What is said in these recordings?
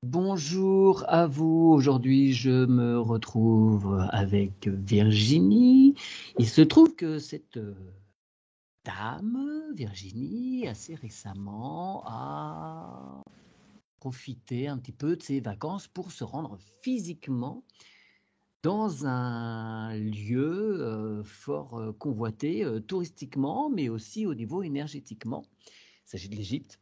Bonjour à vous. Aujourd'hui, je me retrouve avec Virginie. Il se trouve que cette dame, Virginie, assez récemment, a profité un petit peu de ses vacances pour se rendre physiquement dans un lieu fort convoité touristiquement, mais aussi au niveau énergétiquement. Il s'agit de l'Égypte.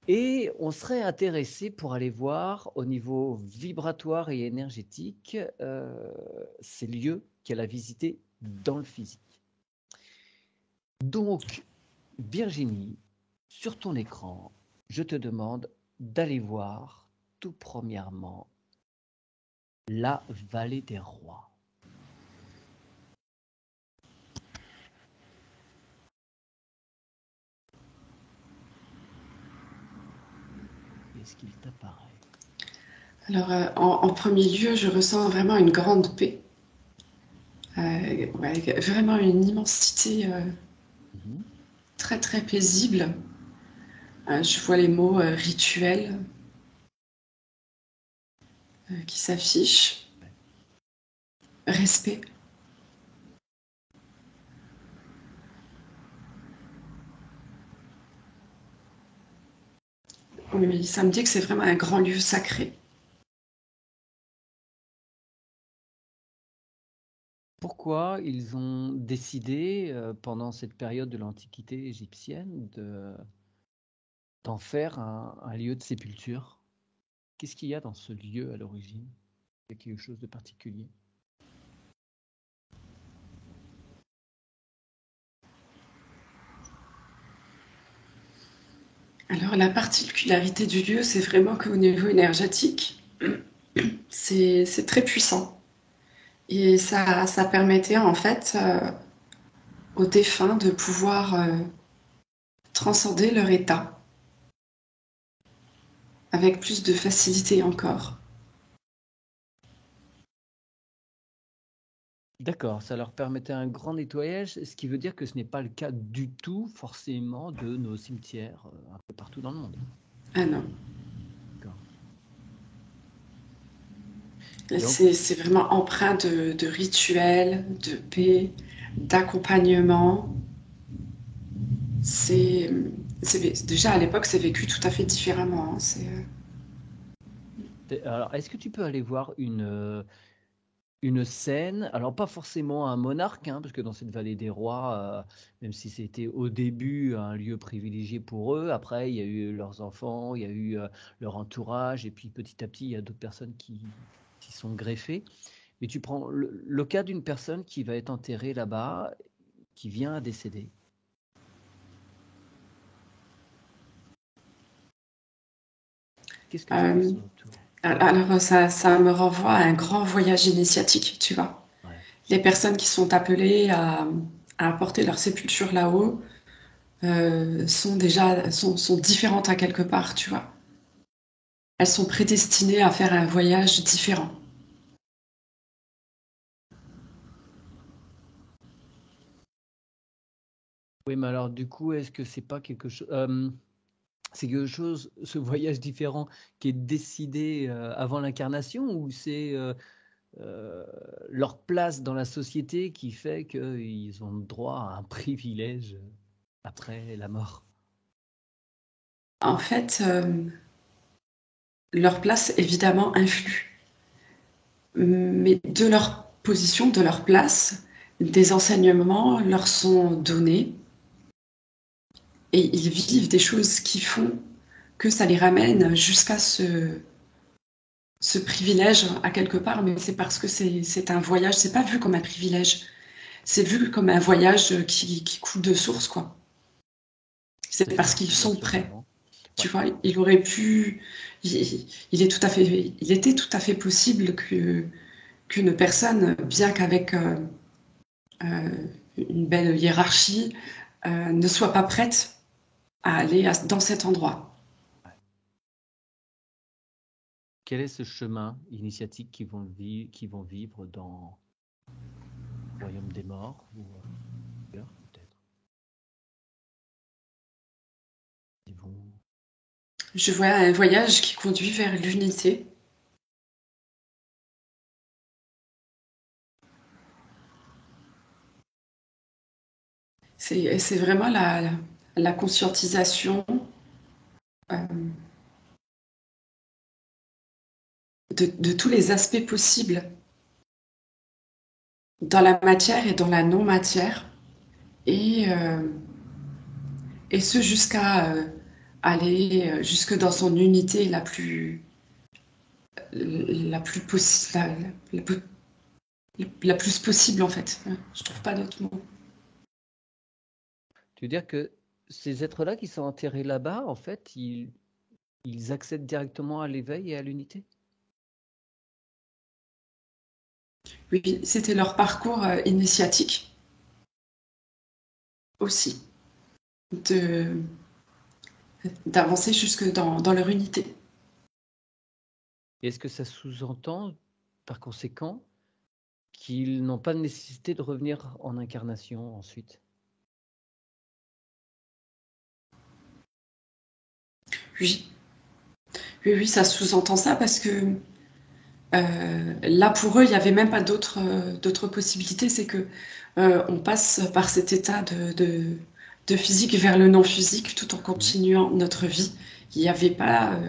Et on serait intéressé pour aller voir au niveau vibratoire et énergétique ces lieux qu'elle a visités dans le physique. Donc, Virginie, sur ton écran, je te demande d'aller voir tout premièrement la vallée des rois. Qu'est-ce qu'il t'apparaît? Alors, en premier lieu, je ressens vraiment une grande paix. Ouais, vraiment une immensité Mhm. très très paisible. Je vois les mots rituel qui s'affichent. Respect. Oui, ça me dit que c'est vraiment un grand lieu sacré. Pourquoi ils ont décidé, pendant cette période de l'Antiquité égyptienne, d'en faire un lieu de sépulture? Qu'est-ce qu'il y a dans ce lieu à l'origine? Il y a quelque chose de particulier? Alors, la particularité du lieu, c'est vraiment qu'au niveau énergétique, c'est très puissant. Et ça permettait en fait aux défunts de pouvoir transcender leur état avec plus de facilité encore. D'accord, ça leur permettait un grand nettoyage, ce qui veut dire que ce n'est pas le cas du tout forcément de nos cimetières un peu partout dans le monde. Ah non. D'accord. Et donc, C'est vraiment empreint de rituels, de paix, d'accompagnement. C'est, déjà à l'époque, c'est vécu tout à fait différemment, hein. alors, est-ce que tu peux aller voir une scène, alors pas forcément un monarque, hein, parce que dans cette vallée des rois, même si c'était au début un lieu privilégié pour eux, après il y a eu leurs enfants, il y a eu leur entourage, et puis petit à petit il y a d'autres personnes qui s'y sont greffées. Mais tu prends le cas d'une personne qui va être enterrée là-bas, qui vient à décéder. Qu'est-ce que se Euh, passe autour? alors ça me renvoie à un grand voyage initiatique, tu vois. Ouais. Les personnes qui sont appelées à apporter leur sépulture là-haut sont différentes à quelque part, tu vois. Elles sont prédestinées à faire un voyage différent. Oui, mais alors du coup, est-ce que c'est pas quelque chose, c'est quelque chose, ce voyage différent qui est décidé avant l'incarnation, ou c'est euh, leur place dans la société qui fait qu'ils ont droit à un privilège après la mort? En fait, leur place évidemment influe, mais de leur position, de leur place, des enseignements leur sont donnés et ils vivent des choses qui font que ça les ramène jusqu'à ce privilège à quelque part, mais c'est parce que c'est un voyage, c'est pas vu comme un privilège, c'est vu comme un voyage qui coule de source, quoi. C'est parce D'accord, qu'ils bien sont sûr, je prêts. comprends. Tu Ouais. vois, il aurait pu, il est tout à fait, il était tout à fait possible qu'une personne, bien qu'avec une belle hiérarchie, ne soit pas prête à aller dans cet endroit. Ouais. Quel est ce chemin initiatique qui vont vivre dans le royaume des morts ou ailleurs, peut-être? Ils vont... Je vois un voyage qui conduit vers l'unité. C'est vraiment la conscientisation euh, de tous les aspects possibles dans la matière et dans la non-matière. Et, euh, et ce jusqu'à aller jusque dans son unité la plus possible, la plus possible en fait. Je trouve pas d'autre mot. Tu veux dire que ces êtres-là qui sont enterrés là-bas, en fait, ils accèdent directement à l'éveil et à l'unité? Oui, c'était leur parcours initiatique aussi, de d'avancer jusque dans leur unité. Et est-ce que ça sous-entend, par conséquent, qu'ils n'ont pas de nécessité de revenir en incarnation ensuite? Oui, oui, oui, ça sous-entend ça parce que là, pour eux, il n'y avait même pas d'autres possibilités. C'est que on passe par cet état de physique vers le non-physique tout en Mmh. continuant notre vie. Il n'y avait pas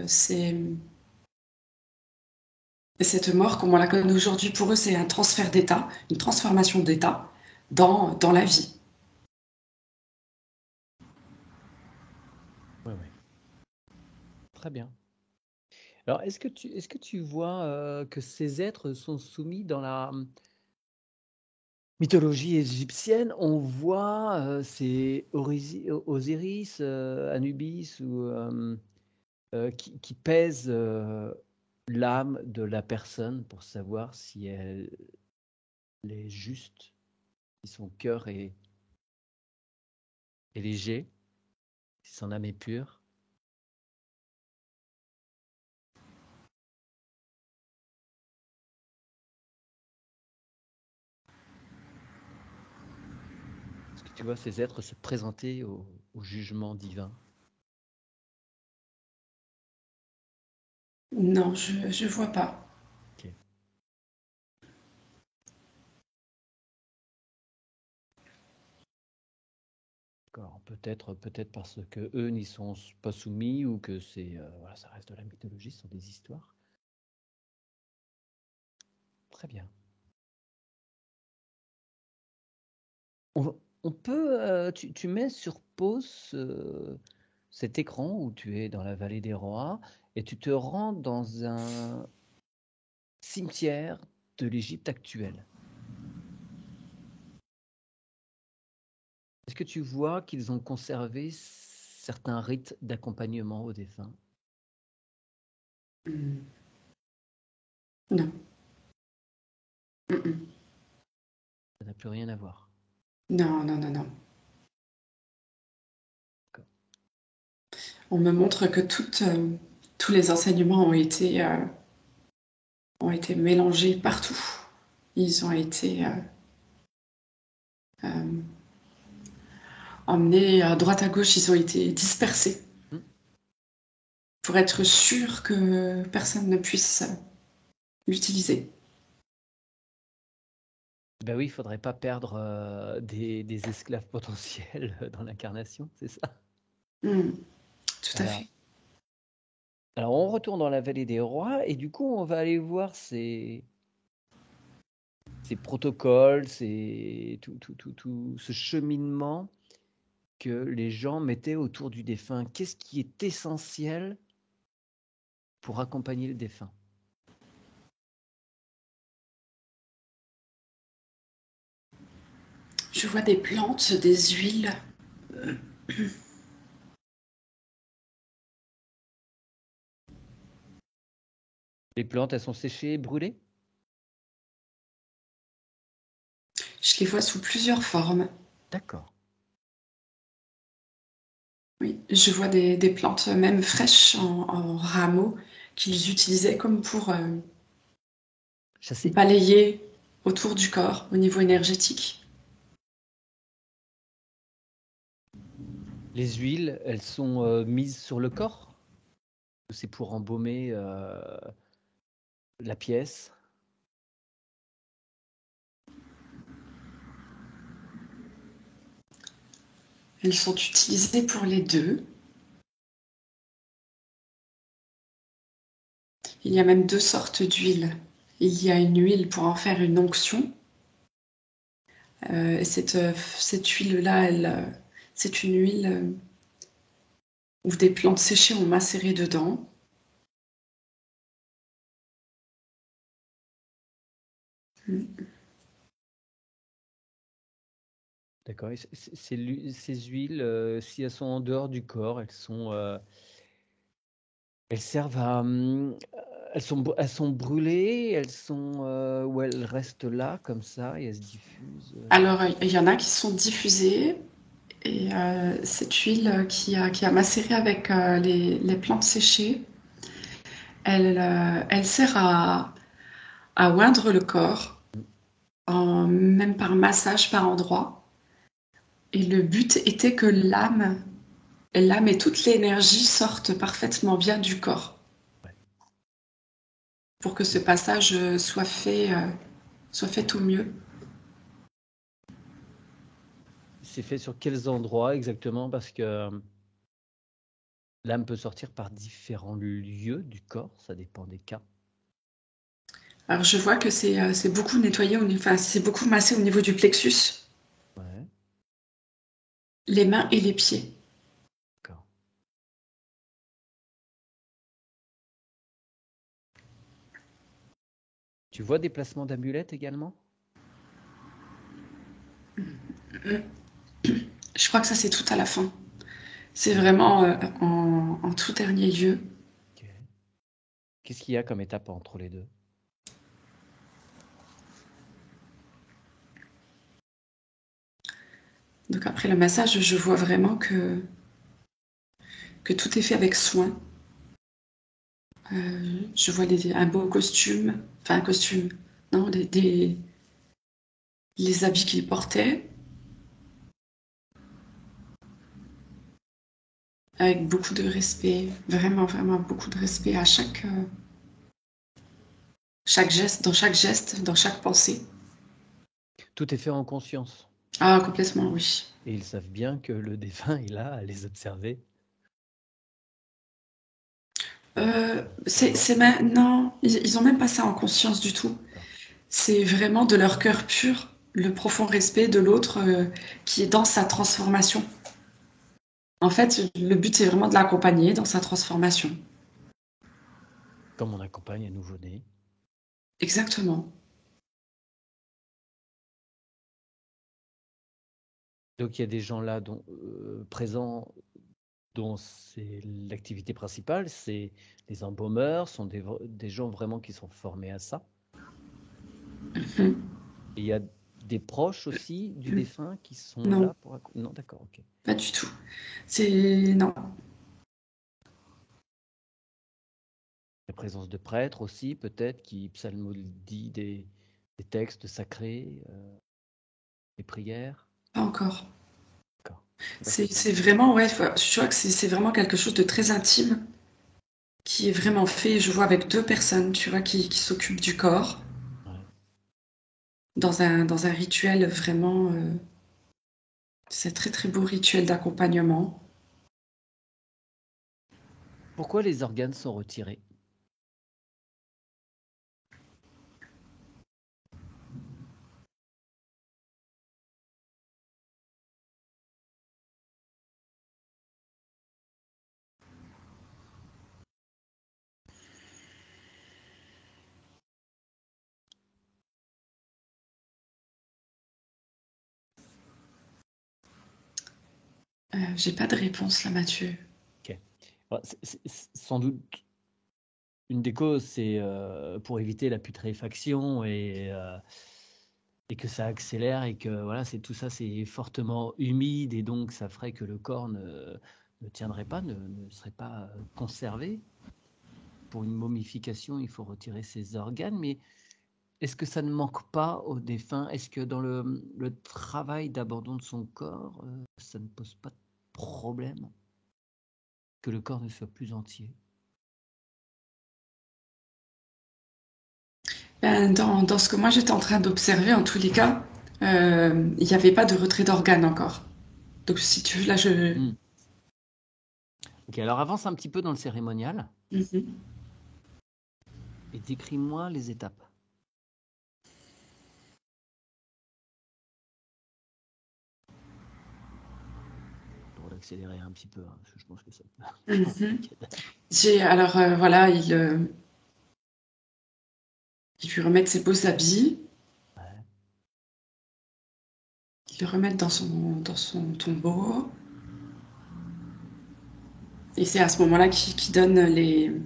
cette mort comme on la connaît aujourd'hui. Pour eux, c'est un transfert d'état, une transformation d'état dans la vie. Ouais, ouais. Très bien. Alors, est-ce que tu vois que ces êtres sont soumis dans la mythologie égyptienne? On voit ces Osiris, Anubis ou qui pèsent l'âme de la personne pour savoir si elle est juste, si son cœur est léger, si son âme est pure. Est-ce que tu vois ces êtres se présenter au jugement divin? Non, je vois pas. Ok. D'accord. Peut-être parce que eux n'y sont pas soumis ou que voilà, ça reste de la mythologie, ce sont des histoires. Très bien. On peut, tu mets sur pause cet écran où tu es dans la vallée des rois et tu te rends dans un cimetière de l'Égypte actuelle. Est-ce que tu vois qu'ils ont conservé certains rites d'accompagnement aux défunts? Hmm. Non. Mm-mm. Ça n'a plus rien à voir. Non, non, non, non. D'accord. On me montre que tous les enseignements ont été mélangés partout. Ils ont été euh, emmenés à droite à gauche, ils ont été dispersés Hmm. pour être sûr que personne ne puisse l'utiliser. Ben oui, il ne faudrait pas perdre des esclaves potentiels dans l'incarnation, c'est ça? Mm, tout à Alors, fait. alors, on retourne dans la vallée des rois et du coup, on va aller voir ces protocoles, tout ce cheminement que les gens mettaient autour du défunt. Qu'est-ce qui est essentiel pour accompagner le défunt? Je vois des plantes, des huiles. Les plantes, elles sont séchées, brûlées? Je les vois sous plusieurs formes. D'accord. Oui, je vois des plantes même fraîches en rameaux qu'ils utilisaient comme pour Chassées? balayer autour du corps au niveau énergétique. Les huiles, elles sont mises sur le corps? C'est pour embaumer la pièce. Elles sont utilisées pour les deux. Il y a même 2 sortes d'huile. Il y a une huile pour en faire une onction. Cette huile-là, c'est une huile où des plantes séchées ont macéré dedans. D'accord. Ces huiles, si elles sont en dehors du corps, elles servent à, elles sont brûlées, ou elles restent là comme ça et elles se diffusent. Alors, il y en a qui sont diffusées et cette huile qui a macéré avec les plantes séchées, elle sert à oindre le corps, même par massage par endroit. Et le but était que l'âme et toute l'énergie sortent parfaitement bien du corps Ouais. pour que ce passage soit fait au mieux. C'est fait sur quels endroits exactement? Parce que l'âme peut sortir par différents lieux du corps, ça dépend des cas. Alors je vois que c'est beaucoup nettoyé, enfin c'est beaucoup massé au niveau du plexus, Ouais, les mains et les pieds. d'accord. Tu vois des placements d'amulettes également? Je crois que ça c'est tout à la fin. C'est vraiment en tout dernier lieu. Ok. Qu'est-ce qu'il y a comme étape entre les deux? Donc après le massage, je vois vraiment que tout est fait avec soin. Je vois un beau costume, enfin un costume, non, les habits qu'il portait, avec beaucoup de respect, vraiment, vraiment beaucoup de respect à chaque geste, dans chaque pensée. Tout est fait en conscience. Ah, complètement, oui. Et ils savent bien que le défunt est là à les observer. Non, Non, ils ont même pas ça en conscience du tout. d'accord. C'est vraiment de leur cœur pur, le profond respect de l'autre qui est dans sa transformation. En fait, le but, c'est vraiment de l'accompagner dans sa transformation. Comme on accompagne un nouveau-né. Exactement. Donc il y a des gens là présents dont c'est l'activité principale, c'est les embaumeurs, sont des gens vraiment qui sont formés à ça. Mhm. Et il y a des proches aussi du défunt qui sont Non, là pour... Non, d'accord, ok. pas du tout. Non. La présence de prêtres aussi, peut-être, qui psalmodient des textes sacrés, des prières. Pas encore. D'accord. Là, C'est vraiment, ouais, je vois que c'est vraiment quelque chose de très intime qui est vraiment fait, je vois, avec 2 personnes, tu vois, qui s'occupent du corps ouais. dans un rituel vraiment, c'est un très très beau rituel d'accompagnement. Pourquoi les organes sont retirés? J'ai pas de réponse là, Mathieu. Ok. Bon, sans doute une des causes, c'est pour éviter la putréfaction et que ça accélère et que voilà, tout ça, c'est fortement humide et donc ça ferait que le corps ne tiendrait pas, ne serait pas conservé. Pour une momification, il faut retirer ses organes, mais est-ce que ça ne manque pas aux défunts? Est-ce que dans le travail d'abandon de son corps, ça ne pose pas de problème que le corps ne soit plus entier? Ben, dans ce que moi j'étais en train d'observer, en tous les cas, il n'y avait pas de retrait d'organes encore. Donc si tu veux, là, je... Hmm. Ok, alors avance un petit peu dans le cérémonial Mhm. et décris-moi les étapes. On va accélérer un petit peu, hein, parce que je pense que ça peut faire un Mhm. paquet d'heures. Alors voilà, ils lui remettent ses beaux habits, Ouais. ils le remettent dans son tombeau. Et c'est à ce moment-là qu'ils donnent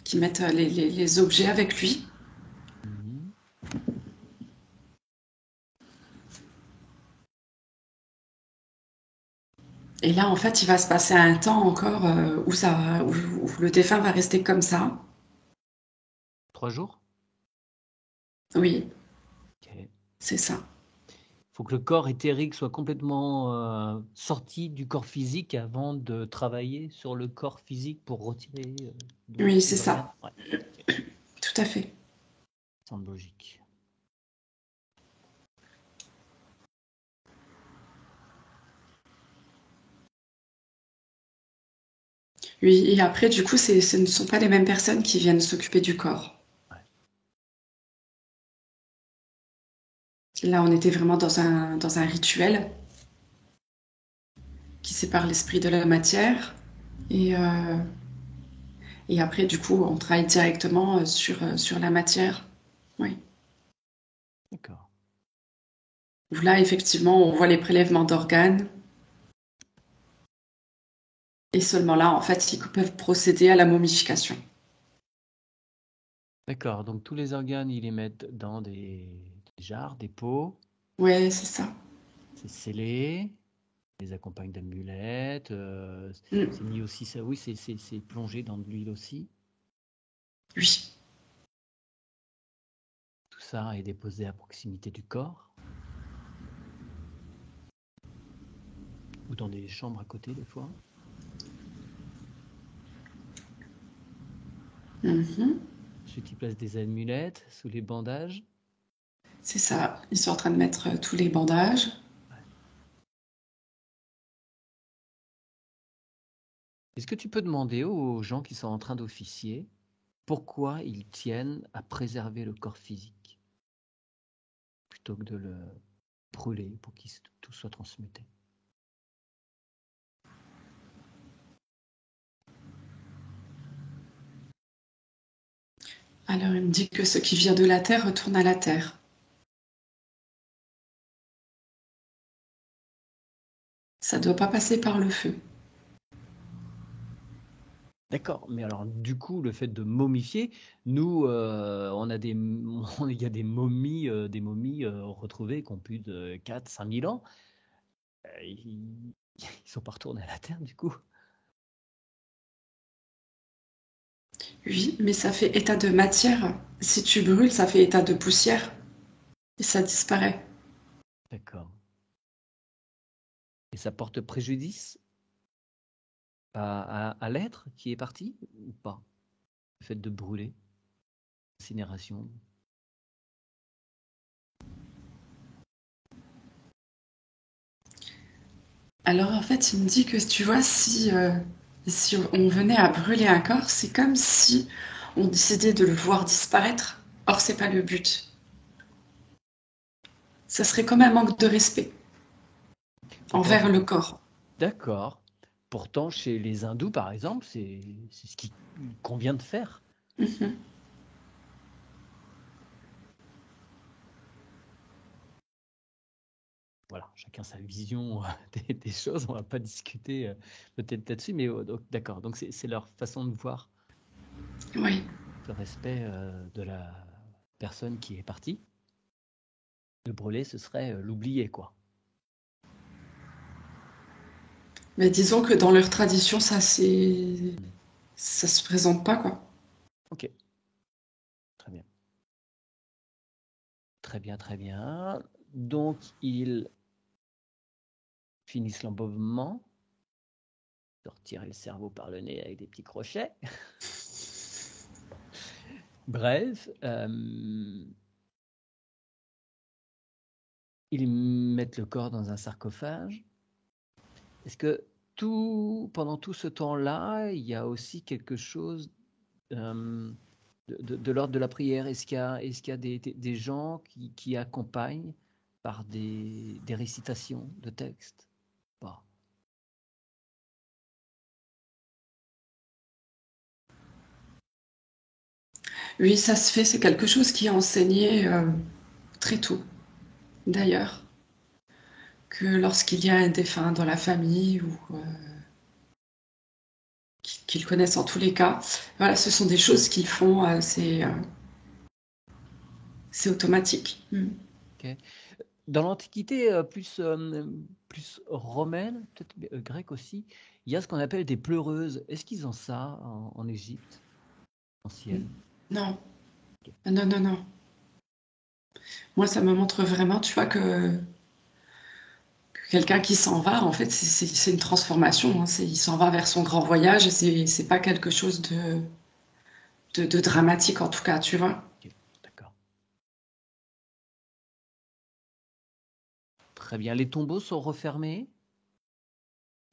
qu'ils mettent les objets avec lui. Mhm. Et là, en fait, il va se passer un temps encore où le défunt va rester comme ça. 3 jours? Oui, Ok. c'est ça. Il faut que le corps éthérique soit complètement sorti du corps physique avant de travailler sur le corps physique pour retirer donc Oui, c'est les organes. ça. Ouais, ok. Tout à fait. Semble logique. Oui, et après, du coup, ce ne sont pas les mêmes personnes qui viennent s'occuper du corps. Ouais. Là, on était vraiment dans un rituel qui sépare l'esprit de la matière. Et, euh, et après, du coup, on travaille directement sur la matière. Oui. D'accord. Où là, effectivement, on voit les prélèvements d'organes. Et seulement là, en fait, ils peuvent procéder à la momification. D'accord. Donc tous les organes, ils les mettent dans des jarres, des pots. Ouais, c'est ça. C'est scellé. Ils les accompagnent d'amulettes. Mm. C'est mis aussi, ça, oui, c'est plongé dans de l'huile aussi. Oui. Tout ça est déposé à proximité du corps ou dans des chambres à côté des fois. Mhm. Ensuite, ils placent des amulettes sous les bandages. C'est ça. Ils sont en train de mettre tous les bandages. Ouais. Est-ce que tu peux demander aux gens qui sont en train d'officier pourquoi ils tiennent à préserver le corps physique plutôt que de le brûler pour qu'il tout soit transmuté? Alors, il me dit que ce qui vient de la terre retourne à la terre. Ça ne doit pas passer par le feu. D'accord, mais alors du coup, le fait de momifier, nous, on a il y a des momies retrouvées qui ont plus de 4 000 à 5 000 ans. Ils sont pas retournés à la Terre du coup. Oui, mais ça fait état de matière. Si tu brûles, ça fait état de poussière. Et ça disparaît. D'accord. Et ça porte préjudice à l'être qui est parti ou pas? Le fait de brûler, incinération. Alors, en fait, il me dit que, tu vois, si on venait à brûler un corps, c'est comme si on décidait de le voir disparaître. Or, c'est pas le but. Ça serait comme un manque de respect D'accord, envers le corps. d'accord. Pourtant, chez les hindous, par exemple, c'est ce qui convient de faire. Mhm. Voilà, chacun sa vision des choses. On va pas discuter peut-être là-dessus, mais d'accord. Donc c'est leur façon de voir Oui. le respect de la personne qui est partie. Le brûler, ce serait l'oublier, quoi. Mais disons que dans leur tradition, Hmm. ça se présente pas, quoi. Ok, très bien. Très bien, très bien. Donc, ils finissent l'embaumement, de retirer le cerveau par le nez avec des petits crochets. Bref, ils mettent le corps dans un sarcophage. Est-ce que pendant tout ce temps-là, il y a aussi quelque chose de l'ordre de la prière? Est-ce qu'il y a des gens qui accompagnent par des récitations de textes? Pas. Oui, ça se fait, c'est quelque chose qui est enseigné très tôt, d'ailleurs, que lorsqu'il y a un défunt dans la famille ou qu'ils connaissent en tous les cas, voilà, ce sont des choses qu'ils font, c'est automatique. Ok. Dans l'Antiquité plus romaine, peut-être grecque aussi, il y a ce qu'on appelle des pleureuses. Est-ce qu'ils ont ça en Égypte ancienne? Non, non, non, non. Moi, ça me montre vraiment, tu vois, que quelqu'un qui s'en va, en fait, c'est une transformation. Hein. Il s'en va vers son grand voyage et c'est pas quelque chose de dramatique, en tout cas, tu vois. Ok, d'accord. Très bien. Les tombeaux sont refermés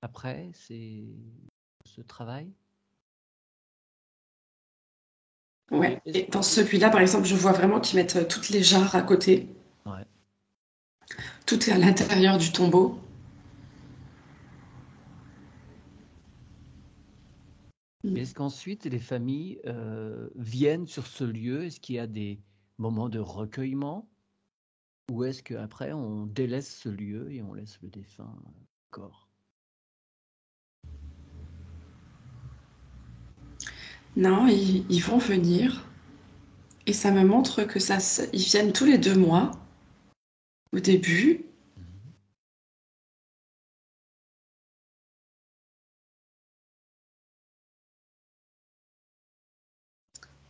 après ce travail? Ouais. Et dans celui-là, par exemple, je vois vraiment qu'ils mettent toutes les jarres à côté. Ouais. Tout est à l'intérieur du tombeau. Est-ce qu'ensuite les familles viennent sur ce lieu? Est-ce qu'il y a des moments de recueillement? Ou est-ce qu'après on délaisse ce lieu et on laisse le défunt corps? Non, ils vont venir. Et ça me montre que ils viennent tous les 2 mois au début. Mhm.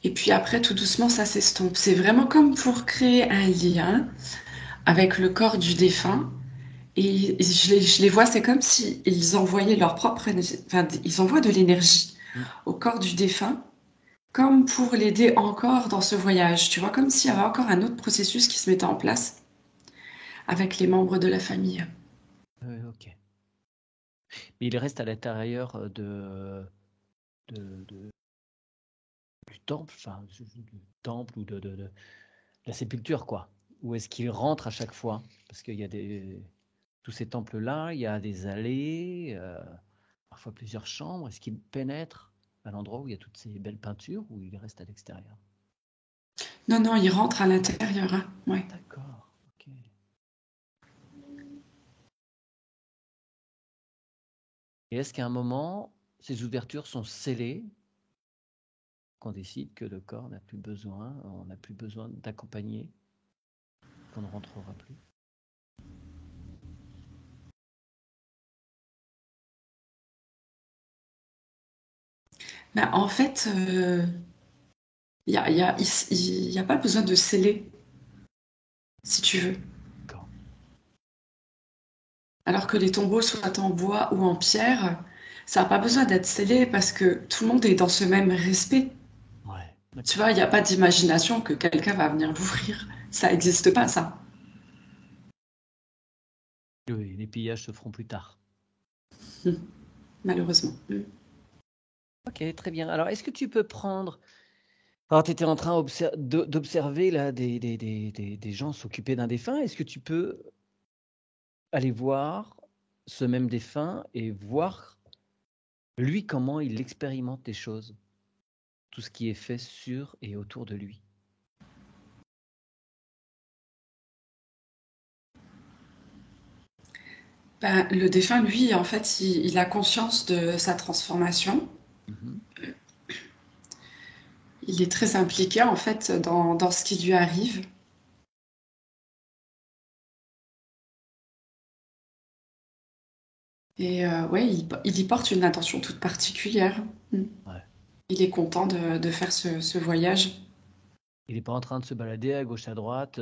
Et puis après, tout doucement, ça s'estompe. C'est vraiment comme pour créer un lien avec le corps du défunt. Et je les vois, c'est comme si ils envoyaient leur propre énergie, enfin, ils envoient de l'énergie Mm. au corps du défunt, comme pour l'aider encore dans ce voyage. Tu vois, comme s'il y avait encore un autre processus qui se mettait en place avec les membres de la famille. Ok. Mais il reste à l'intérieur de- du temple, enfin du temple ou de la sépulture, quoi. Ou est-ce qu'il rentre à chaque fois? Parce qu'il y a tous ces temples-là, il y a des allées, parfois plusieurs chambres. Est-ce qu'il pénètre à l'endroit où il y a toutes ces belles peintures ou il reste à l'extérieur? Non, non, ils rentrent à l'intérieur. Hein. Ouais. D'accord, ok. Et est-ce qu'à un moment, ces ouvertures sont scellées, qu'on décide que le corps n'a plus besoin, on n'a plus besoin d'accompagner, qu'on ne rentrera plus? Ben, en fait, il y a pas besoin de sceller, si tu veux. D'accord. Alors que les tombeaux soient en bois ou en pierre, ça n'a pas besoin d'être scellé parce que tout le monde est dans ce même respect. Ouais, Tu d'accord. vois, il n'y a pas d'imagination que quelqu'un va venir l'ouvrir. Ça n'existe pas, ça. Oui, les pillages se feront plus tard. Malheureusement. Ok, très bien. Alors, est-ce que tu peux prendre... Alors, tu étais en train d'observer là, des gens s'occuper d'un défunt. Est-ce que tu peux aller voir ce même défunt et voir, lui, comment il expérimente les choses, tout ce qui est fait sur et autour de lui? Ben, le défunt, lui, en fait, il a conscience de sa transformation. Mhm. Il est très impliqué, en fait, dans ce qui lui arrive. Et ouais, il y porte une attention toute particulière. Mm. Ouais. Il est content de faire ce voyage. Il n'est pas en train de se balader à gauche à droite.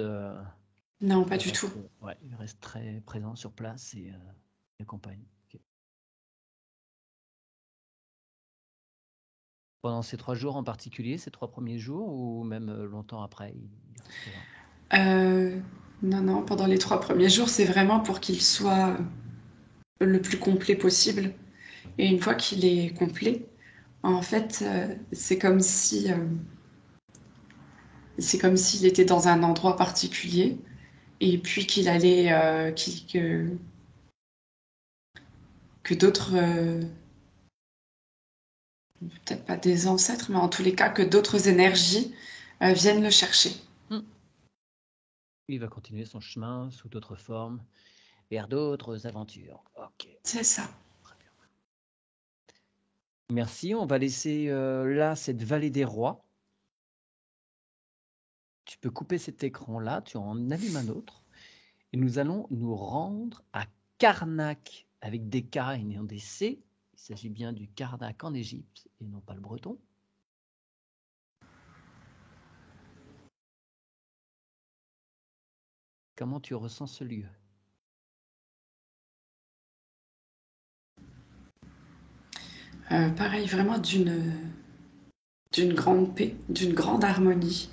Non, pas du tout. Ouais, il reste très présent sur place et il accompagne. Ok. Pendant ces 3 jours en particulier, ces 3 premiers jours, ou même longtemps après, il restait là? Non, pendant les 3 premiers jours, c'est vraiment pour qu'il soit le plus complet possible. Et une fois qu'il est complet, en fait, c'est comme s'il était dans un endroit particulier et puis qu'il allait, que d'autres, peut-être pas des ancêtres, mais en tous les cas, que d'autres énergies viennent le chercher. Il va continuer son chemin sous d'autres formes, vers d'autres aventures. Ok, C'est ça. très bien. Merci, on va laisser là cette vallée des rois. Tu peux couper cet écran-là, tu en allumes un autre. Et nous allons nous rendre à Karnak, avec des K et non des C. Il s'agit bien du Karnak en Égypte et non pas le breton. Comment tu ressens ce lieu? Pareil, vraiment d'une grande paix, d'une grande harmonie.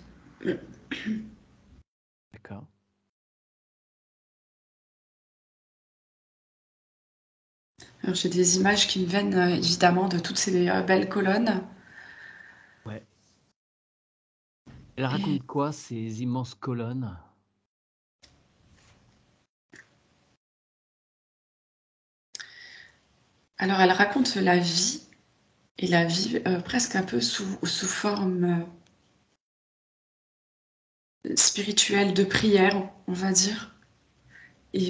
D'accord. Alors, j'ai des images qui me viennent évidemment de toutes ces belles colonnes. Ouais. Elle raconte quoi, ces immenses colonnes? Alors, elle raconte la vie, et la vie presque un peu sous forme spirituelle de prière, on va dire. Et,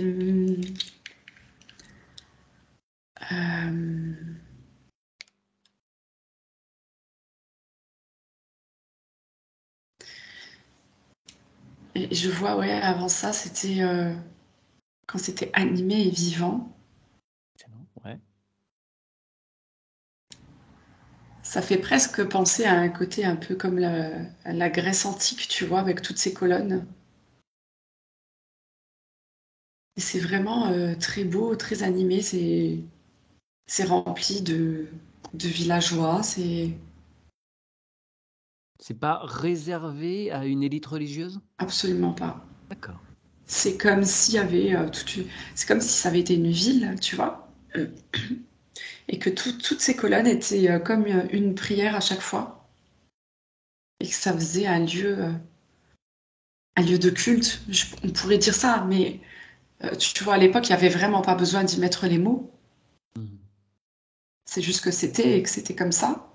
et je vois, ouais, avant ça, c'était quand c'était animé et vivant. Excellent, ouais. Ça fait presque penser à un côté un peu comme la Grèce antique, tu vois, avec toutes ces colonnes. Et c'est vraiment très beau, très animé. C'est rempli de villageois. C'est C'est pas réservé à une élite religieuse? absolument pas. D'accord. C'est comme s'il y avait c'est comme si ça avait été une ville, tu vois, et que toutes ces colonnes étaient comme une prière à chaque fois, et que ça faisait un lieu de culte. On pourrait dire ça, mais tu vois, à l'époque, il n'y avait vraiment pas besoin d'y mettre les mots. Mhm. C'est juste que c'était et que c'était comme ça.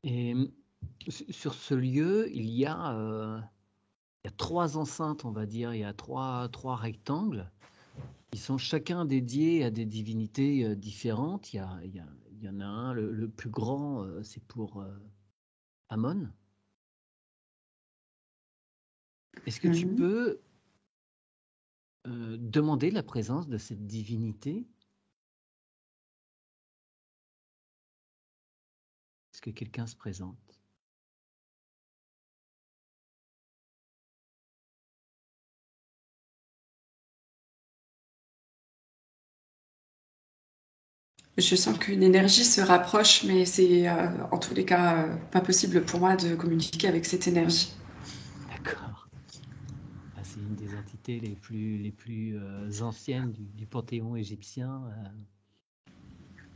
Et sur ce lieu, il y a 3 enceintes, on va dire. Il y a trois rectangles. Ils sont chacun dédiés à des divinités différentes. Il y en a un, le plus grand, c'est pour Amon. Est-ce que tu Mhm. peux demander la présence de cette divinité? Est-ce que quelqu'un se présente? Je sens qu'une énergie se rapproche, mais c'est en tous les cas pas possible pour moi de communiquer avec cette énergie. D'accord. Ah, c'est une des entités les plus anciennes du panthéon égyptien.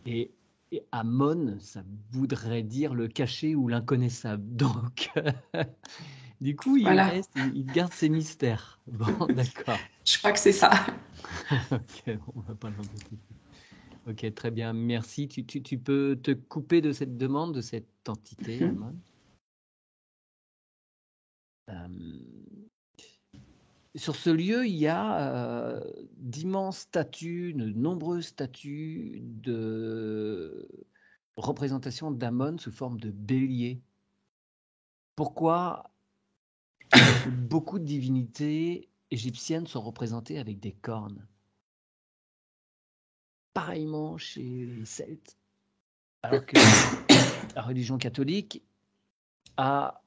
Et, et Amon, ça voudrait dire le caché ou l'inconnaissable. Donc, du coup, Voilà, il garde ses mystères. Bon, d'accord. je crois que c'est ça. Ok, on va pas l'embêter. Ok, très bien, merci. Tu peux te couper de cette demande, de cette entité, Amon. Euh, Sur ce lieu, il y a d'immenses statues, de nombreuses statues de représentation d'Amon sous forme de bélier. Pourquoi beaucoup de divinités égyptiennes sont représentées avec des cornes? Pareillement chez les Celtes, alors que la religion catholique a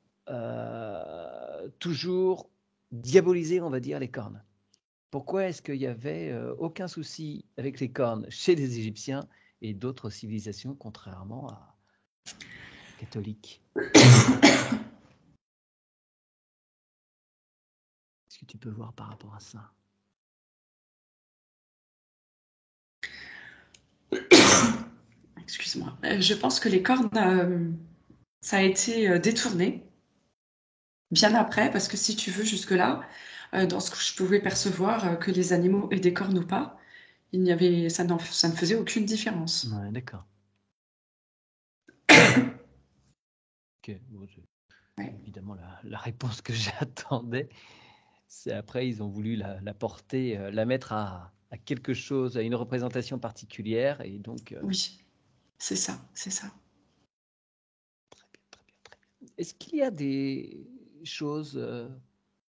toujours diabolisé, on va dire, les cornes. Pourquoi est-ce qu'il y avait aucun souci avec les cornes chez les Égyptiens et d'autres civilisations, contrairement à catholiques? Est-ce que tu peux voir par rapport à ça? Excuse-moi. Je pense que les cornes, ça a été détourné bien après, parce que si tu veux, jusque-là, dans ce que je pouvais percevoir, que les animaux aient des cornes ou pas, ça ne faisait aucune différence. Ouais, d'accord. Ok, bon, Ouais. évidemment, la réponse que j'attendais, c'est après, ils ont voulu la porter, la mettre à quelque chose, à une représentation particulière, et donc, Oui, c'est ça, c'est ça. très bien, très bien, très bien. Est-ce qu'il y a des choses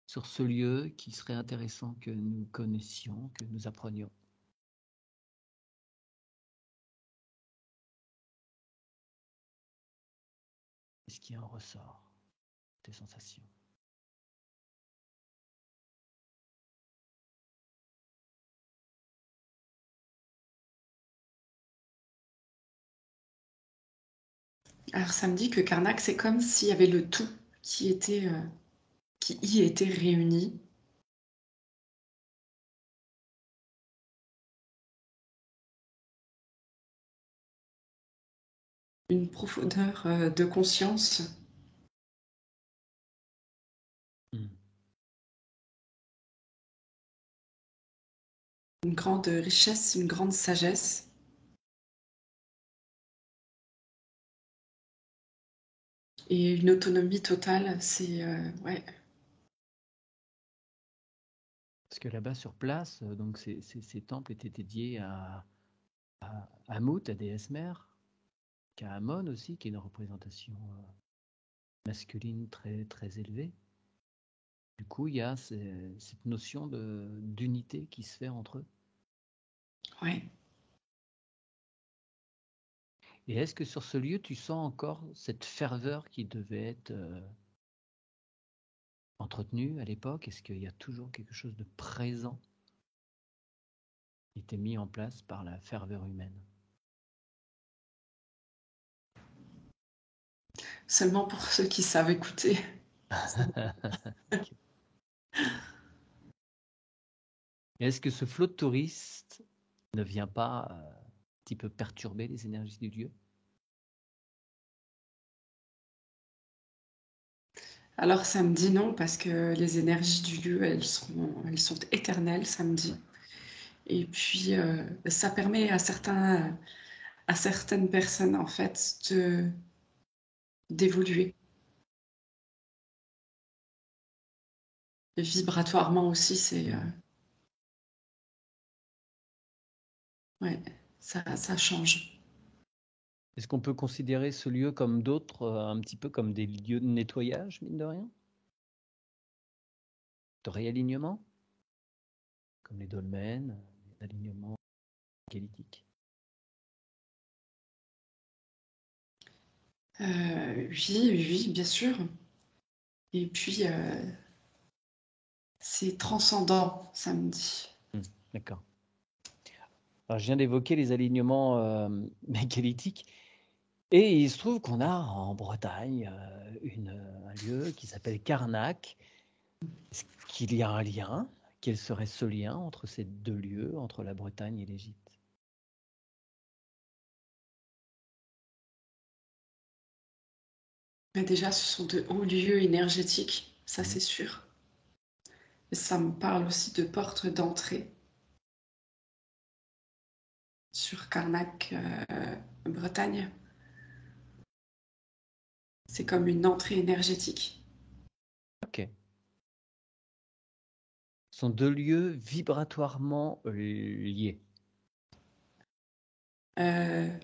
sur ce lieu qui serait intéressant que nous connaissions, que nous apprenions? Est-ce qu'il y a un ressort des sensations? Alors ça me dit que Karnak, c'est comme s'il y avait le tout qui y était réuni. Une profondeur de conscience, Hmm. une grande richesse, une grande sagesse. Et une autonomie totale, c'est ouais. Parce que là-bas, sur place, donc ces temples étaient dédiés à Ammon, à déesse mère, qu'à Amon aussi, qui est une représentation masculine très, très élevée. Du coup, il y a cette notion d'unité qui se fait entre eux. Ouais. Et est-ce que sur ce lieu, tu sens encore cette ferveur qui devait être entretenue à l'époque? Est-ce qu'il y a toujours quelque chose de présent qui était mis en place par la ferveur humaine? Seulement pour ceux qui savent écouter. Ok. Et est-ce que ce flot de touristes ne vient pas un petit peu perturber les énergies du lieu? Alors ça me dit non, parce que les énergies du lieu, elles sont éternelles, ça me dit. Ouais. Et puis ça permet à certaines personnes en fait d'évoluer. Vibratoirement aussi, c'est ouais, ça change. Est-ce qu'on peut considérer ce lieu comme d'autres, un petit peu comme des lieux de nettoyage, mine de rien? De réalignement? Comme les dolmens, les alignements mégalithiques? Oui, oui, oui, bien sûr. Et puis c'est transcendant, ça me dit. D'accord. Alors, je viens d'évoquer les alignements mégalithiques. Et il se trouve qu'on a en Bretagne un lieu qui s'appelle Carnac. Est-ce qu'il y a un lien? Quel serait ce lien entre ces deux lieux, entre la Bretagne et l'Égypte? Mais déjà, ce sont de hauts lieux énergétiques, ça Mhm. c'est sûr. Ça me parle aussi de porte d'entrée sur Carnac, Bretagne. C'est comme une entrée énergétique. Ok. Ce sont deux lieux vibratoirement liés. Euh,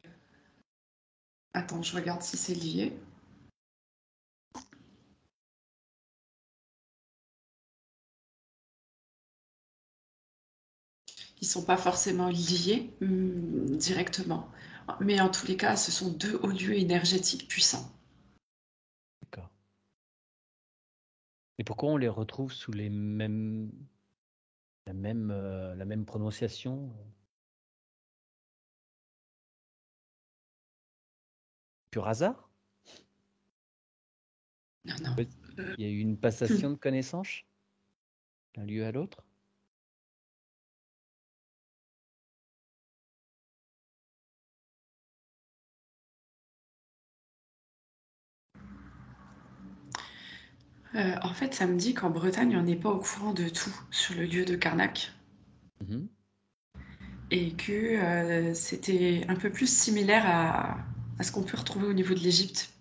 Attends, je regarde si c'est lié. Ils ne sont pas forcément liés directement. Mais en tous les cas, ce sont deux hauts lieux énergétiques puissants. D'accord. Et pourquoi on les retrouve sous la même la même prononciation. Pur hasard? Non, non. Il y a eu une passation de connaissances d'un lieu à l'autre? En fait, ça me dit qu'en Bretagne, on n'est pas au courant de tout sur le lieu de Carnac Mhm. et que c'était un peu plus similaire à ce qu'on peut retrouver au niveau de l'Égypte.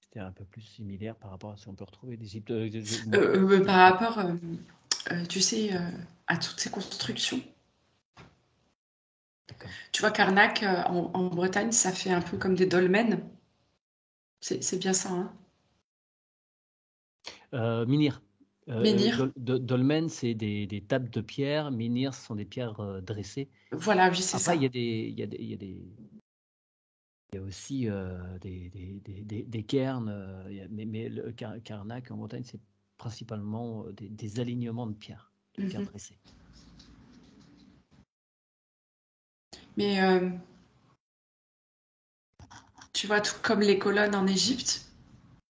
C'était un peu plus similaire par rapport à ce qu'on peut retrouver d'Égypte. Par rapport, tu sais, à toutes ces constructions. D'accord. Tu vois, Carnac, en Bretagne, ça fait un peu comme des dolmens. C'est bien ça, hein? Menhir. Menhir. Dolmen, c'est des tables de pierre. Menhir, ce sont des pierres dressées. Voilà, oui, c'est Après, ça. il y a aussi des cairns. Mais le Carnac en Bretagne, c'est principalement des alignements de pierres Mhm. dressées. Mais tu vois, tout comme les colonnes en Égypte,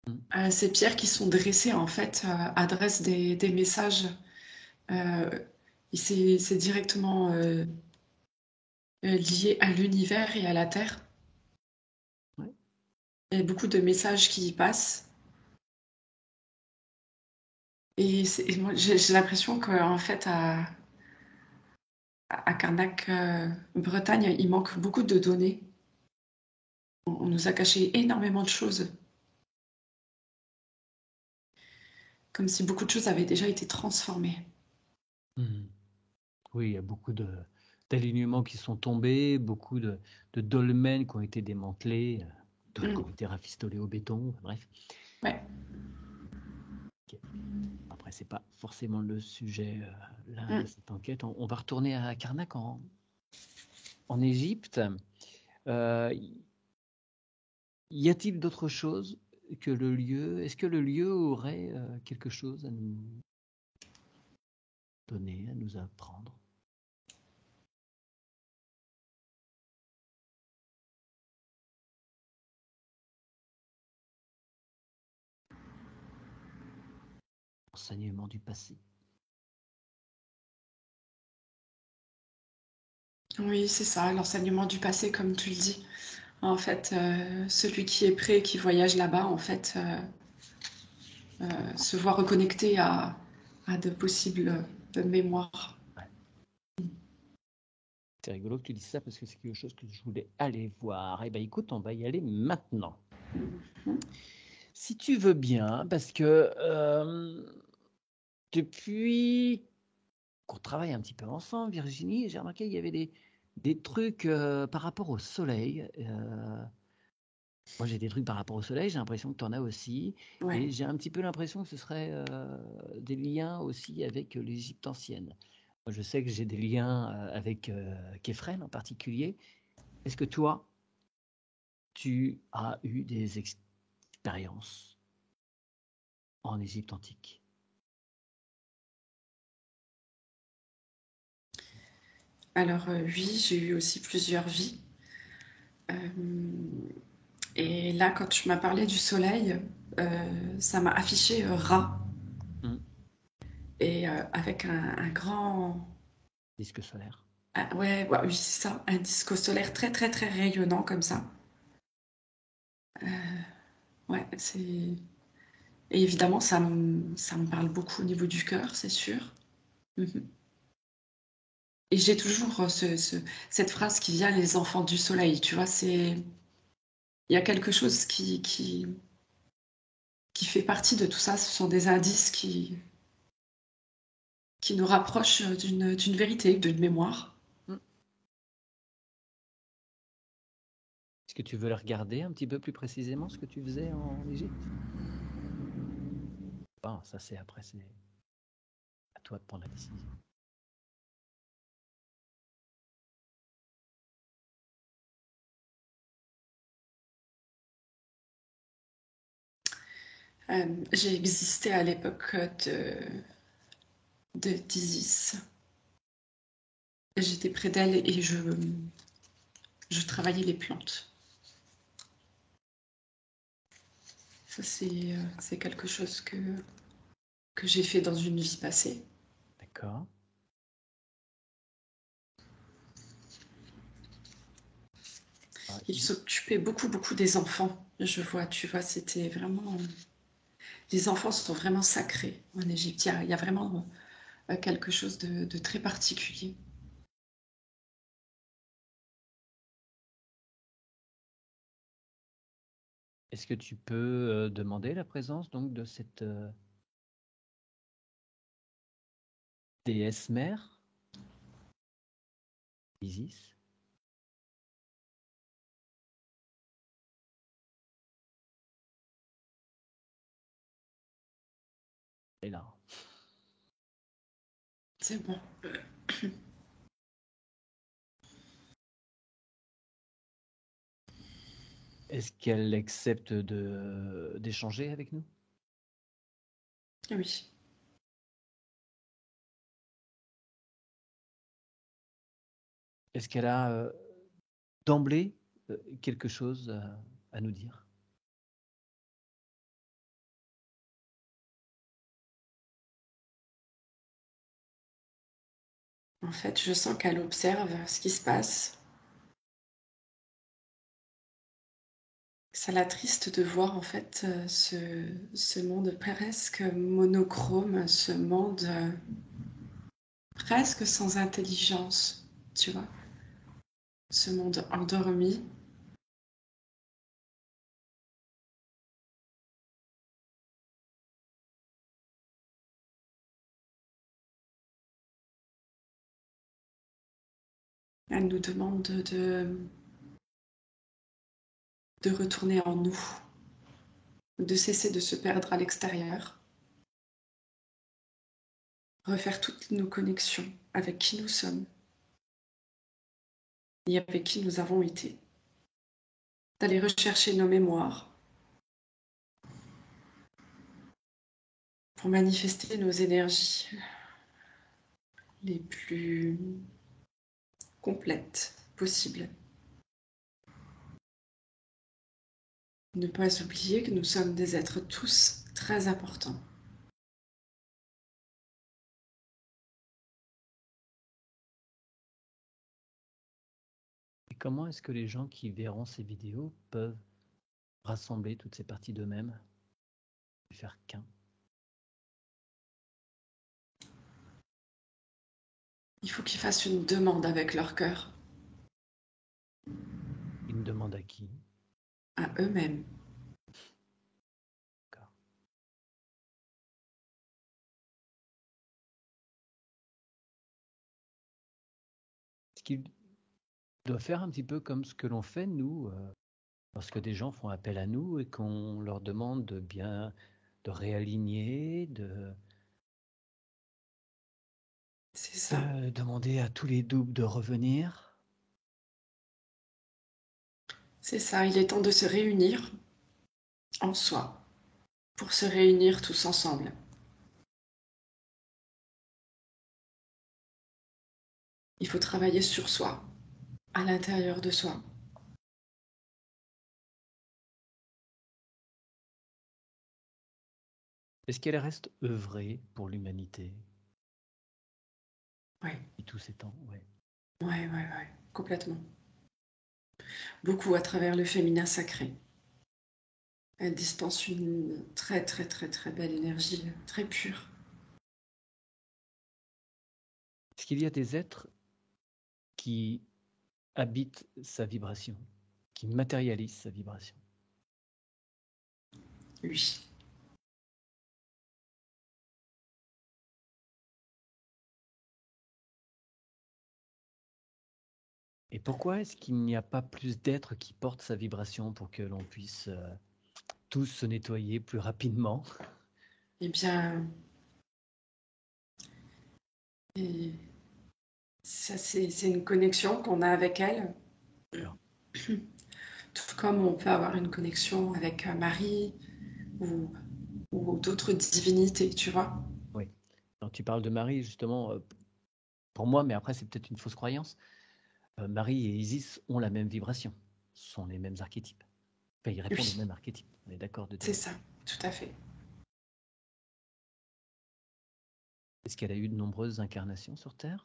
Mm. ces pierres qui sont dressées, en fait, adressent des messages. euh, et c'est directement lié à l'univers et à la Terre. Ouais. Il y a beaucoup de messages qui y passent. Et moi, j'ai l'impression qu'en fait, à Carnac, Bretagne, il manque beaucoup de données. On nous a caché énormément de choses, comme si beaucoup de choses avaient déjà été transformées. Mm. Oui, il y a beaucoup d'alignements qui sont tombés, beaucoup de dolmens qui ont été démantelés, d'autres qui ont été rafistolés au béton, bref. Ouais. Ok. Après, c'est pas forcément le sujet là de Mm. cette enquête. On va retourner à Karnak en Égypte. Y a-t-il d'autre chose que le lieu? Est-ce que le lieu aurait quelque chose à nous donner, à nous apprendre? Enseignement du passé. Oui, c'est ça, l'enseignement du passé, comme tu le dis. En fait, celui qui est prêt, qui voyage là-bas, en fait, se voit reconnecté à de possibles mémoires. Ouais. C'est rigolo que tu dises ça parce que c'est quelque chose que je voulais aller voir. Eh bien, écoute, on va y aller maintenant. Si tu veux bien, parce que depuis qu'on travaille un petit peu ensemble, Virginie, j'ai remarqué qu'il y avait des trucs par rapport au soleil. Moi, j'ai des trucs par rapport au soleil, j'ai l'impression que tu en as aussi. Ouais. Et j'ai un petit peu l'impression que ce serait des liens aussi avec l'Égypte ancienne. Moi, je sais que j'ai des liens avec Képhren en particulier. Est-ce que toi, tu as eu des expériences en Égypte antique? Alors, oui, j'ai eu aussi plusieurs vies. Et là, quand tu m'as parlé du soleil, ça m'a affiché Ra, Hmm. et avec un grand. Disque solaire. Ouais, ouais, oui, c'est ça, un disque solaire très, très, très rayonnant comme ça. Ouais, c'est. Et évidemment, ça me parle beaucoup au niveau du cœur, c'est sûr. Mhm. Et j'ai toujours cette phrase qui vient, les enfants du soleil, tu vois, c'est. Il y a quelque chose qui fait partie de tout ça. Ce sont des indices qui nous rapprochent d'une vérité, d'une mémoire. Hmm. Est-ce que tu veux le regarder un petit peu plus précisément ce que tu faisais en Égypte? Bon, ça c'est après, c'est à toi de prendre la décision. J'ai existé à l'époque d'Isis. J'étais près d'elle et je travaillais les plantes. Ça, c'est quelque chose que j'ai fait dans une vie passée. D'accord. Ah, Il s'occupait beaucoup des enfants. Tu vois, c'était vraiment... Les enfants sont vraiment sacrés en Égypte. Il y a vraiment quelque chose de très particulier. Est-ce que tu peux demander la présence donc de cette déesse mère, Isis? Elle est là. C'est bon. Est-ce qu'elle accepte d'échanger avec nous? Oui. Est-ce qu'elle a d'emblée quelque chose à nous dire? En fait, je sens qu'elle observe ce qui se passe. Ça l'attriste de voir en fait ce monde presque monochrome, ce monde presque sans intelligence, tu vois, ce monde endormi. Elle nous demande de retourner en nous, de cesser de se perdre à l'extérieur, refaire toutes nos connexions avec qui nous sommes et avec qui nous avons été, d'aller rechercher nos mémoires pour manifester nos énergies les plus complètes possibles. Ne pas oublier que nous sommes des êtres tous très importants. Et comment est-ce que les gens qui verront ces vidéos peuvent rassembler toutes ces parties d'eux-mêmes et faire qu'un? Il faut qu'ils fassent une demande avec leur cœur, Une demande à qui? à eux-mêmes. D'accord. Est-ce qu'ils doivent faire un petit peu comme ce que l'on fait, nous, lorsque des gens font appel à nous et qu'on leur demande de réaligner, C'est ça. demander à tous les doubles de revenir? C'est ça. Il est temps de se réunir en soi pour se réunir tous ensemble. Il faut travailler sur soi, à l'intérieur de soi. Est-ce qu'elle reste œuvrée pour l'humanité Oui, et tous ces temps? Ouais. ouais, complètement. Beaucoup à travers le féminin sacré. Elle dispense une très, très, très, très belle énergie, très pure. Est-ce qu'il y a des êtres qui habitent sa vibration, qui matérialisent sa vibration? Oui. Et pourquoi est-ce qu'il n'y a pas plus d'êtres qui portent sa vibration pour que l'on puisse tous se nettoyer plus rapidement? Eh bien, et ça, c'est une connexion qu'on a avec elle. D'accord. Tout comme on peut avoir une connexion avec Marie ou d'autres divinités, tu vois. Oui. Donc, tu parles de Marie, justement, pour moi, mais après, c'est peut-être une fausse croyance, Marie et Isis ont la même vibration, sont les mêmes archétypes. Enfin, ils répondent au Oui, même archétype. On est d'accord de dire c'est ça. ça, tout à fait. Est-ce qu'elle a eu de nombreuses incarnations sur Terre?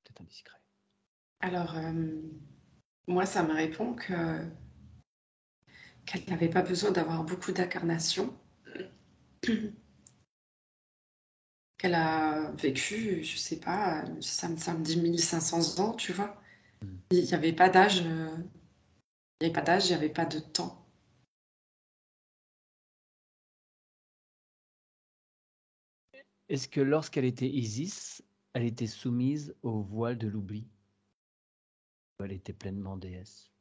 Peut-être indiscret. Alors, moi, ça me répond qu'elle n'avait pas besoin d'avoir beaucoup d'incarnations, qu'elle a vécu, je sais pas, ça me dit 1500 ans, tu vois. Hmm. Il n'y avait pas d'âge, il n'y avait pas d'âge, il n'y avait pas de temps. Est-ce que lorsqu'elle était Isis, elle était soumise au voile de l'oubli? Ou elle était pleinement déesse?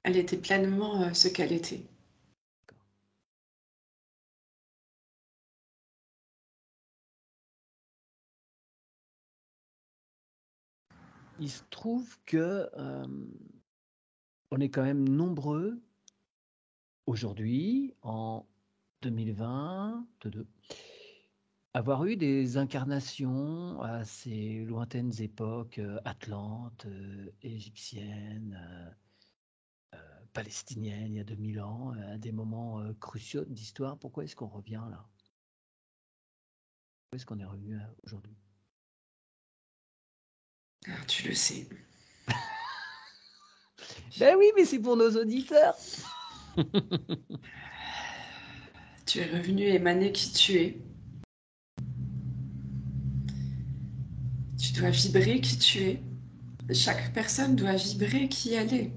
Elle était pleinement ce qu'elle était. Il se trouve que on est quand même nombreux aujourd'hui, en 2022, avoir eu des incarnations à ces lointaines époques atlantes, égyptiennes, palestiniennes, il y a 2000 ans, à des moments cruciaux d'histoire. Pourquoi est-ce qu'on revient là? Pourquoi est-ce qu'on est revenu aujourd'hui? Alors, tu le sais. Ben oui, mais c'est pour nos auditeurs. Tu es revenu émaner qui tu es. Tu dois vibrer qui tu es. Chaque personne doit vibrer qui elle est.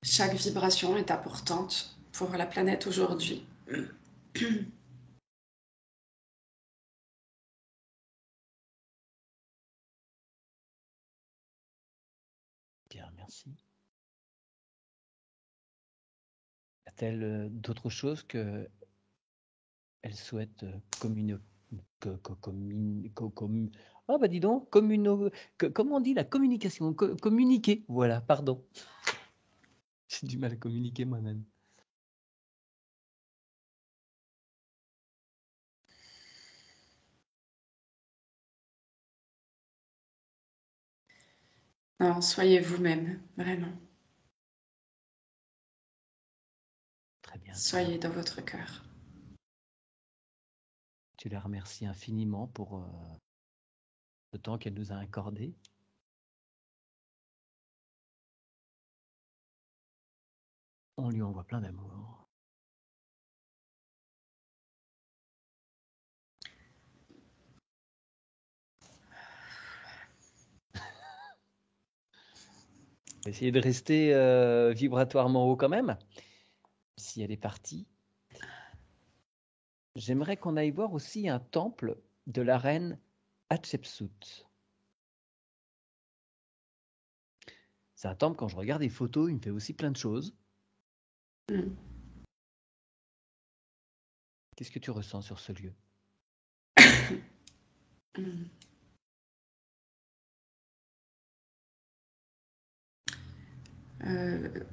Chaque vibration est importante pour la planète aujourd'hui. Bien, merci. Y a-t-elle d'autres choses que elle souhaite communiquer? Ah bah dis donc, comment on dit la communication? Communiquer, voilà, pardon. J'ai du mal à communiquer moi-même. Non, soyez vous-même, vraiment. Très bien, Soyez dans votre cœur. tu la remercies infiniment pour le temps qu'elle nous a accordé. On lui envoie plein d'amour. On va essayer de rester vibratoirement haut quand même. Si elle est partie, j'aimerais qu'on aille voir aussi un temple de la reine Hatshepsut. C'est un temple, quand je regarde les photos, il me fait aussi plein de choses. Mm. Qu'est-ce que tu ressens sur ce lieu? Mm. Euh,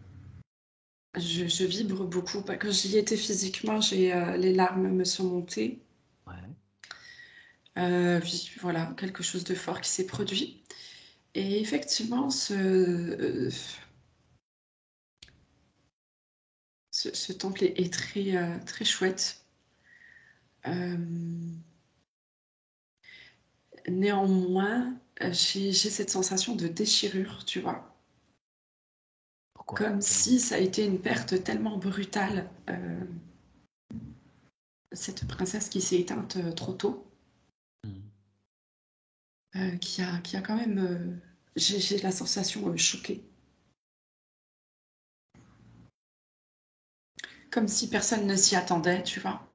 je vibre beaucoup. Quand j'y étais physiquement, les larmes me sont montées. Ouais. Oui, voilà, quelque chose de fort qui s'est produit. Et effectivement, ce temple est très, très chouette. Euh, Néanmoins, j'ai cette sensation de déchirure, tu vois. Pourquoi? Comme si ça a été une perte tellement brutale. Cette princesse qui s'est éteinte trop tôt, Hmm. qui a quand même, j'ai la sensation choquée. Comme si personne ne s'y attendait, tu vois.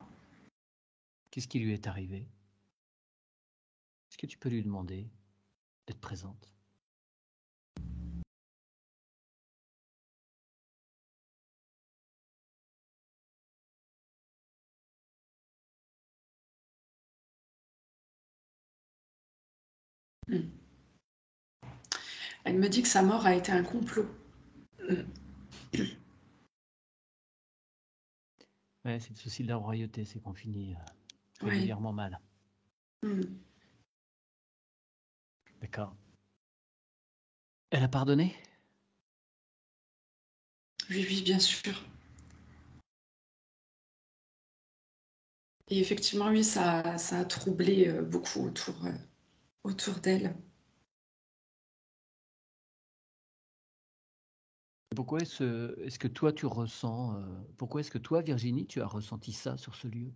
Qu'est-ce qui lui est arrivé? Est-ce que tu peux lui demander d'être présente? Mm. Elle me dit que sa mort a été un complot. Ouais, c'est le souci de la royauté, c'est qu'on finit Oui. régulièrement mal. D'accord. Elle a pardonné? Oui, oui, bien sûr. Et effectivement, oui, ça a troublé beaucoup autour d'elle. Pourquoi est-ce que toi tu ressens, pourquoi est-ce que toi, Virginie, tu as ressenti ça sur ce lieu?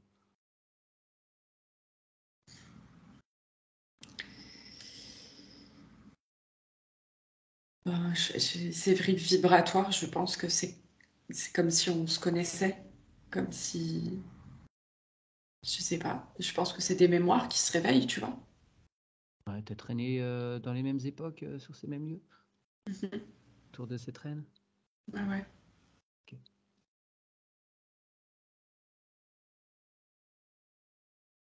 Ces vibes vibratoires, je pense que c'est comme si on se connaissait, comme si, je sais pas, je pense que c'est des mémoires qui se réveillent, tu vois. Ouais, t'as traîné dans les mêmes époques, sur ces mêmes lieux, autour de cette reine? Ouais, ouais. Ok.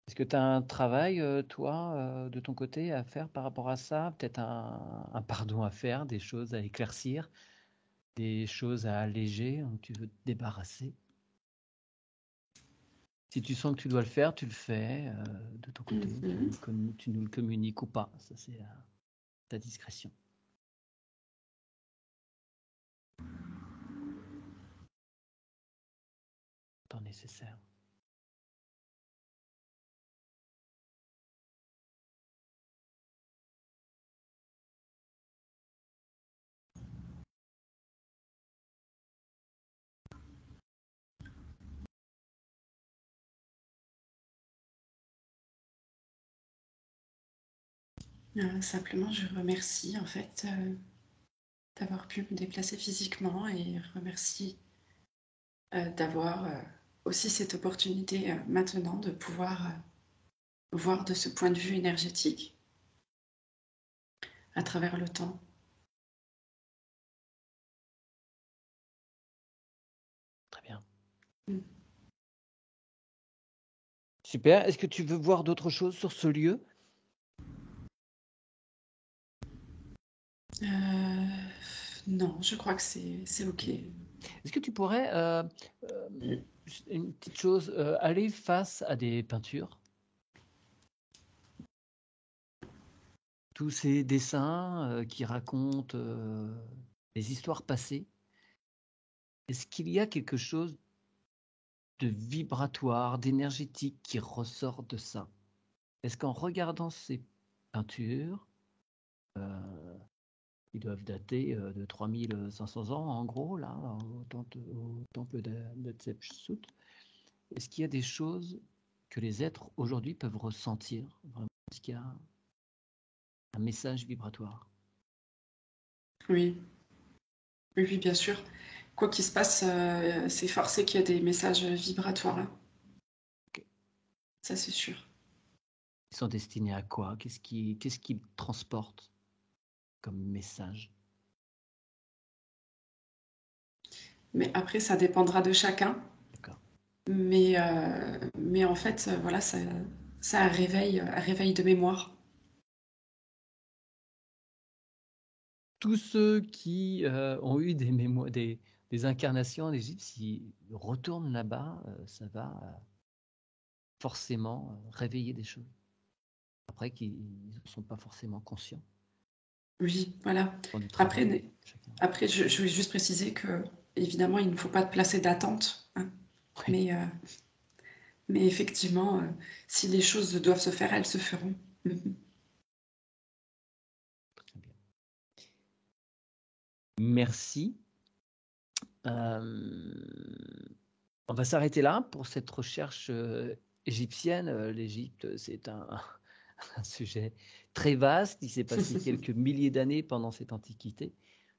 Est-ce que tu as un travail, toi, de ton côté, à faire par rapport à ça? Peut-être un pardon à faire, des choses à éclaircir, des choses à alléger, dont tu veux te débarrasser? Si tu sens que tu dois le faire, tu le fais de ton côté. Tu nous le communiques ou pas. Ça, c'est à ta discrétion. Temps nécessaire. Simplement, je remercie en fait d'avoir pu me déplacer physiquement et remercie d'avoir aussi cette opportunité maintenant de pouvoir voir de ce point de vue énergétique à travers le temps. Très bien. Mm. Super. Est-ce que tu veux voir d'autres choses sur ce lieu? Non, je crois que c'est OK. Est-ce que tu pourrais, une petite chose, aller face à des peintures? Tous ces dessins qui racontent des histoires passées. Est-ce qu'il y a quelque chose de vibratoire, d'énergétique qui ressort de ça? Est-ce qu'en regardant ces peintures, qui doivent dater de 3500 ans en gros, là, au temple d'Hatshepsut, est-ce qu'il y a des choses que les êtres aujourd'hui peuvent ressentir vraiment? Est-ce qu'il y a un message vibratoire? Oui. Oui, oui, bien sûr. Quoi qu'il se passe, c'est forcé qu'il y ait des messages vibratoires là. Ok. Ça, c'est sûr. Ils sont destinés à quoi? Qu'est-ce qu'ils transportent comme message? Mais après, ça dépendra de chacun. D'accord. Mais en fait, voilà, ça un réveil de mémoire. Tous ceux qui ont eu des mémoires, des incarnations en Égypte, s'ils retournent là-bas, ça va forcément réveiller des choses. Après, qu'ils ne sont pas forcément conscients. Oui, voilà. Font du travail, Après, chacun. après je voulais juste préciser que, évidemment, il ne faut pas placer d'attente, hein. Oui, Mais, mais effectivement, si les choses doivent se faire, elles se feront. très bien. Merci. On va s'arrêter là pour cette recherche égyptienne. L'Égypte, c'est un sujet très vaste. Il s'est passé quelques milliers d'années pendant cette antiquité.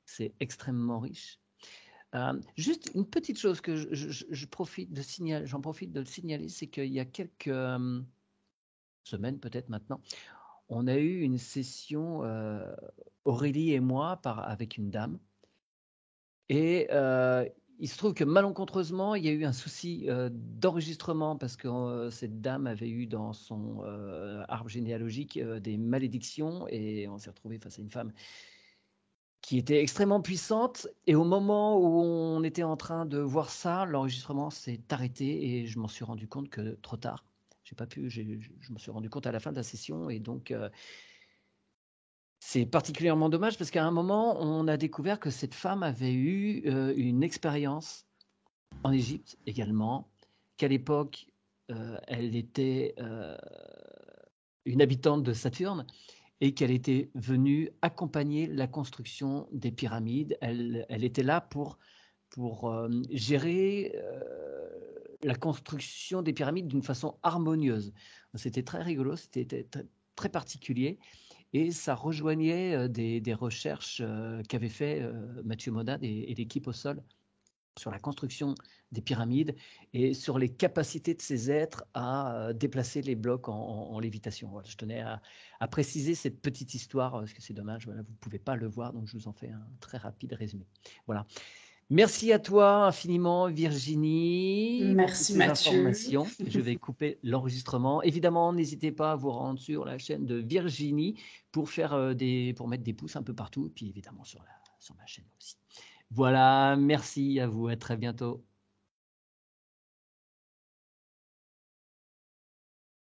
C'est extrêmement riche. Juste une petite chose que je profite de signaler, j'en profite de le signaler, c'est qu'il y a quelques semaines, peut-être maintenant, on a eu une session, Aurélie et moi, avec une dame. Et il se trouve que malencontreusement, il y a eu un souci d'enregistrement parce que cette dame avait eu dans son arbre généalogique des malédictions et on s'est retrouvé face à une femme qui était extrêmement puissante. Et au moment où on était en train de voir ça, l'enregistrement s'est arrêté et je m'en suis rendu compte que trop tard. J'ai pas pu, je m'en suis rendu compte à la fin de la session et donc c'est particulièrement dommage parce qu'à un moment, on a découvert que cette femme avait eu une expérience en Égypte également, qu'à l'époque, elle était une habitante de Saturne et qu'elle était venue accompagner la construction des pyramides. Elle était là pour gérer la construction des pyramides d'une façon harmonieuse. C'était très rigolo, c'était très particulier. Et ça rejoignait des recherches qu'avait fait Mathieu Modade et l'équipe au sol sur la construction des pyramides et sur les capacités de ces êtres à déplacer les blocs en lévitation. Voilà, je tenais à préciser cette petite histoire, parce que c'est dommage, voilà, vous ne pouvez pas le voir, donc je vous en fais un très rapide résumé. Voilà. Merci à toi infiniment, Virginie, pour toutes Merci ces Mathieu. informations. Je vais couper l'enregistrement. Évidemment, n'hésitez pas à vous rendre sur la chaîne de Virginie pour pour mettre des pouces un peu partout, et puis évidemment sur ma chaîne aussi. Voilà, merci à vous, à très bientôt.